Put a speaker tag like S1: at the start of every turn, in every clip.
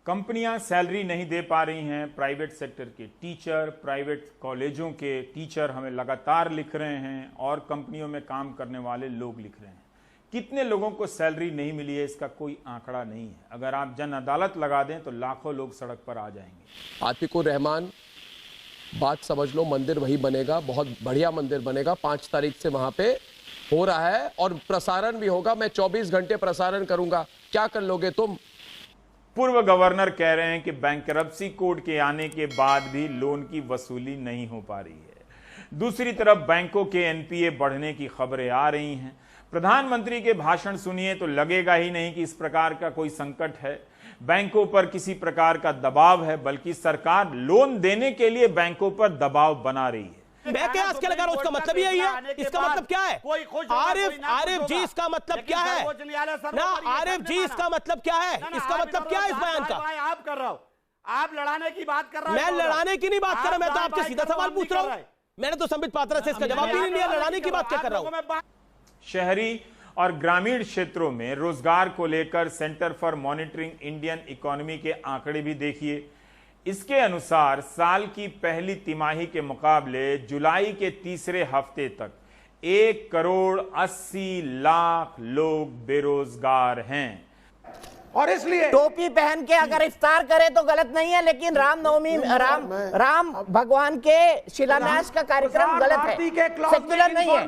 S1: कंपनियां सैलरी नहीं दे पा रही हैं। प्राइवेट सेक्टर के टीचर, प्राइवेट कॉलेजों के टीचर हमें लगातार लिख रहे हैं और कंपनियों में काम करने वाले लोग लिख रहे हैं। कितने लोगों को सैलरी नहीं मिली है इसका कोई आंकड़ा नहीं है। अगर आप जन अदालत लगा दें तो लाखों लोग सड़क पर आ जाएंगे।
S2: आतिकुर रहमान, बात समझ लो, मंदिर वही बनेगा, बहुत बढ़िया मंदिर बनेगा। 5 तारीख से वहां पे हो रहा है और प्रसारण भी होगा। मैं 24 घंटे प्रसारण करूंगा। क्या कर लोगे तुम?
S1: पूर्व गवर्नर कह रहे हैं कि बैंकरप्सी कोड के आने के बाद भी लोन की वसूली नहीं हो पा रही है। दूसरी तरफ बैंकों के एनपीए बढ़ने की खबरें आ रही हैं। प्रधानमंत्री के भाषण सुनिए तो लगेगा ही नहीं कि इस प्रकार का कोई संकट है, बैंकों पर किसी प्रकार का दबाव है, बल्कि सरकार लोन देने के लिए बैंकों पर दबाव बना रही है।
S3: मैं क्या आजकल लगा रहा हूं, उसका मतलब यही है। इसका मतलब क्या है? आरिफ जी, इसका मतलब क्या है ना? आरिफ जी, इसका मतलब क्या है? इसका मतलब क्या है इस बयान का?
S4: आप कर रहा हो, आप लड़ाने की बात कर रहे
S3: हैं। मैं लड़ाने की नहीं बात कर रहा, मैं तो आपसे सीधा सवाल पूछ रहा हूं। मैंने तो संबित पात्रा से इसका जवाब भी नहीं लिया। लड़ाने की बात क्या कर रहा हूं?
S1: शहरी और ग्रामीण क्षेत्रों में रोजगार को लेकर centre for monitoring Indian economy के आंकड़े भी देखिए। इसके अनुसार साल की पहली तिमाही के मुकाबले जुलाई के तीसरे हफ्ते तक 1,80,00,000 लोग बेरोजगार हैं।
S5: और इसलिए टोपी पहन के अगर इफ्तार करे तो गलत नहीं है, लेकिन रामनवमी राम भगवान के शिलान्यास का कार्यक्रम गलत है, सेक्युलर नहीं है।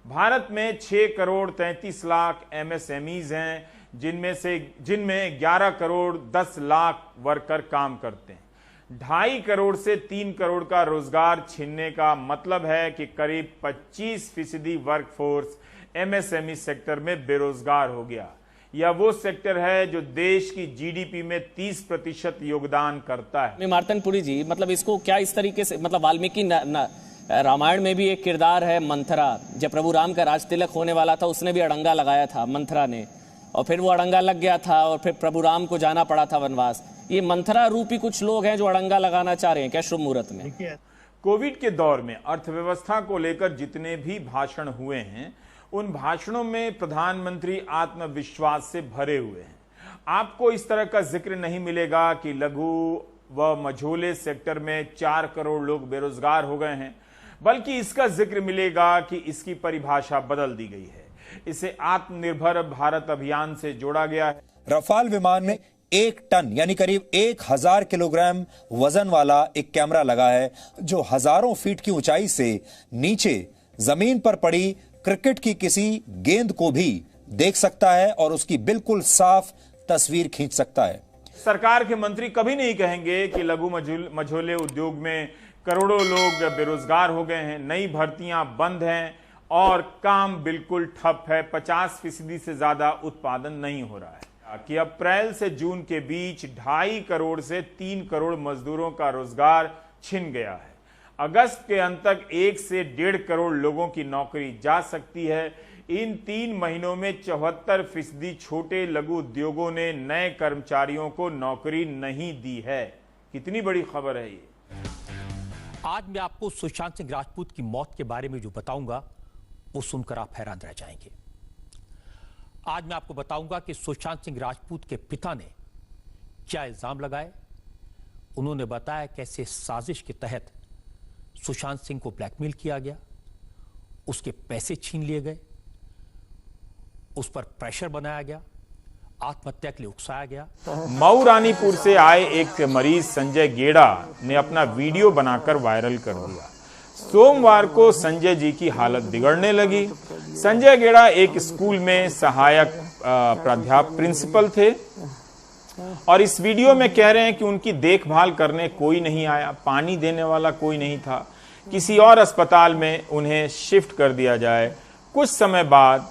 S1: भारत में 6,33,00,000 एमएसएमईज हैं, जिनमें 11 करोड़ 10 लाख वर्कर काम करते हैं। 2.5 करोड़ से 3 करोड़ का रोजगार छीनने का मतलब है कि करीब 25% वर्कफोर्स एमएसएमई सेक्टर में बेरोजगार हो गया। यह वो सेक्टर है जो देश की जीडीपी में 30% योगदान करता है।
S6: मार्तनपुरी जी, मतलब इसको क्या इस तरीके से, मतलब वाल्मीकि रामायण में भी एक किरदार है मंथरा। जब प्रभु राम का राज तिलक होने वाला था, उसने भी अड़ंगा लगाया था मंथरा ने, और फिर वो अड़ंगा लग गया था और फिर प्रभु राम को जाना पड़ा था वनवास। ये मंथरा रूपी कुछ लोग हैं जो अड़ंगा लगाना चाह रहे हैं क्या शुभ मुहूर्त में?
S1: कोविड के दौर में अर्थव्यवस्था को लेकर जितने भी भाषण हुए हैं, उन भाषणों में प्रधानमंत्री आत्मविश्वास से भरे हुए हैं। आपको इस तरह का जिक्र नहीं मिलेगा कि लघु व मझोले सेक्टर में 4 करोड़ लोग बेरोजगार हो गए हैं, बल्कि इसका जिक्र मिलेगा कि इसकी परिभाषा बदल दी गई है। इसे आत्मनिर्भर भारत अभियान से जोड़ा गया है।
S7: रफाल विमान में 1 टन यानी करीब 1000 किलोग्राम वजन वाला एक कैमरा लगा है, जो हजारों फीट की ऊंचाई से नीचे जमीन पर पड़ी क्रिकेट की किसी गेंद को भी देख सकता है और उसकी बिल्कुल साफ तस्वीर खींच सकता है।
S1: सरकार के मंत्री कभी नहीं कहेंगे कि लघु मझोले उद्योग में करोड़ों लोग बेरोजगार हो गए हैं, नई भर्तियां बंद हैं और काम बिल्कुल ठप है, 50% से ज्यादा उत्पादन नहीं हो रहा है। कि अप्रैल से जून के बीच 2.5 करोड़ से 3 करोड़ मजदूरों का रोजगार छिन गया है। अगस्त के अंत तक 1 से 1.5 करोड़ लोगों की नौकरी जा सकती है। इन 3 महीनों में 74% छोटे लघु उद्योगों ने नए कर्मचारियों को नौकरी नहीं दी है। कितनी बड़ी खबर है ये।
S3: आज मैं आपको सुशांत सिंह राजपूत की मौत के बारे में जो बताऊंगा, वो सुनकर आप हैरान रह जाएंगे। आज मैं आपको बताऊंगा कि सुशांत सिंह राजपूत के पिता ने क्या इल्जाम लगाए। उन्होंने बताया कैसे साजिश के तहत सुशांत सिंह को ब्लैकमेल किया गया, उसके पैसे छीन लिए गए, उस पर प्रेशर बनाया गया, आत्महत्या के लिए उकसाया गया।
S1: मऊ रानीपुर से आए एक मरीज संजय गेड़ा ने अपना वीडियो बनाकर वायरल कर दिया। सोमवार को संजय जी की हालत बिगड़ने लगी। संजय गेड़ा एक स्कूल में सहायक प्राध्यापक प्रिंसिपल थे और इस वीडियो में कह रहे हैं कि उनकी देखभाल करने कोई नहीं आया, पानी देने वाला कोई नहीं था, किसी और अस्पताल में उन्हें शिफ्ट कर दिया जाए। कुछ समय बाद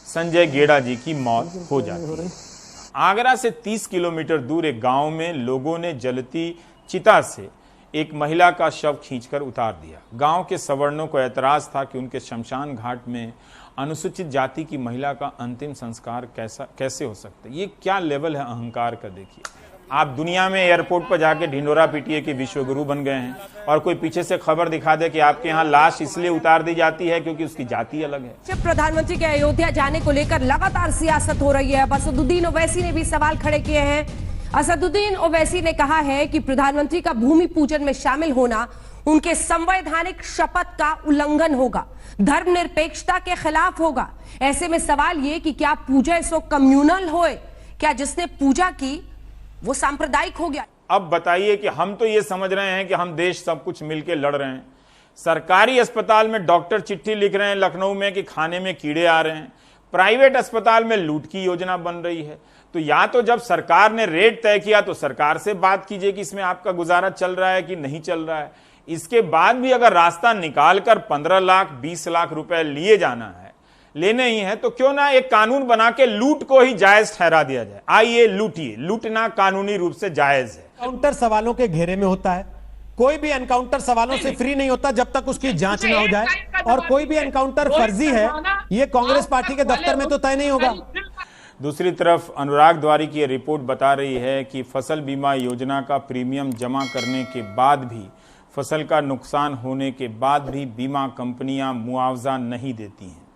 S1: संजय गेड़ा जी की मौत हो जाती है। आगरा से 30 किलोमीटर दूर एक गांव में लोगों ने जलती चिता से एक महिला का शव खींचकर उतार दिया। गांव के सवर्णों को ऐतराज था कि उनके शमशान घाट में अनुसूचित जाति की महिला का अंतिम संस्कार कैसे हो सकता है। ये क्या लेवल है अहंकार का, देखिए। आप दुनिया में एयरपोर्ट पर जाके ढिंडोरा पीटिए कि विश्वगुरु बन गए हैं, और कोई पीछे से खबर दिखा दे कि आपके यहाँ लाश इसलिए उतार दी जाती है क्योंकि उसकी जाति अलग है।
S8: प्रधानमंत्री के अयोध्या जाने को लेकर लगातार सियासत हो रही है। बसुद्दीन ओवैसी ने भी सवाल खड़े किए हैं। असदुद्दीन ओवैसी ने कहा है कि प्रधानमंत्री का भूमि पूजन में शामिल होना उनके संवैधानिक शपथ का उल्लंघन होगा, धर्मनिरपेक्षता के खिलाफ होगा। ऐसे में सवाल ये कि क्या पूजा इसको कम्युनल होए, क्या जिसने पूजा की वो सांप्रदायिक हो गया?
S1: अब बताइए कि हम तो ये समझ रहे हैं कि हम देश सब कुछ मिलकर लड़ रहे हैं। सरकारी अस्पताल में डॉक्टर चिट्ठी लिख रहे हैं लखनऊ में कि खाने में कीड़े आ रहे हैं, प्राइवेट अस्पताल में लूट की योजना बन रही है। तो या तो जब सरकार ने रेट तय किया तो सरकार से बात कीजिए कि इसमें आपका गुजारा चल रहा है कि नहीं चल रहा है। इसके बाद भी अगर रास्ता निकालकर 15 लाख 20 लाख रुपए लिए जाना है, लेने ही है, तो क्यों ना एक कानून बना के लूट को ही जायज ठहरा दिया जाए। आइए लूटिए, लूटना कानूनी रूप से जायज है।
S9: एनकाउंटर सवालों के घेरे में होता है, कोई भी एनकाउंटर सवालों से फ्री नहीं होता जब तक उसकी जांच ना हो जाए, और कोई भी एनकाउंटर फर्जी है ये कांग्रेस पार्टी के दफ्तर में तो तय नहीं होगा।
S1: दूसरी तरफ अनुराग द्वारी की रिपोर्ट बता रही है कि फसल बीमा योजना का प्रीमियम जमा करने के बाद भी, फसल का नुकसान होने के बाद भी बीमा कंपनियां मुआवजा नहीं देती हैं।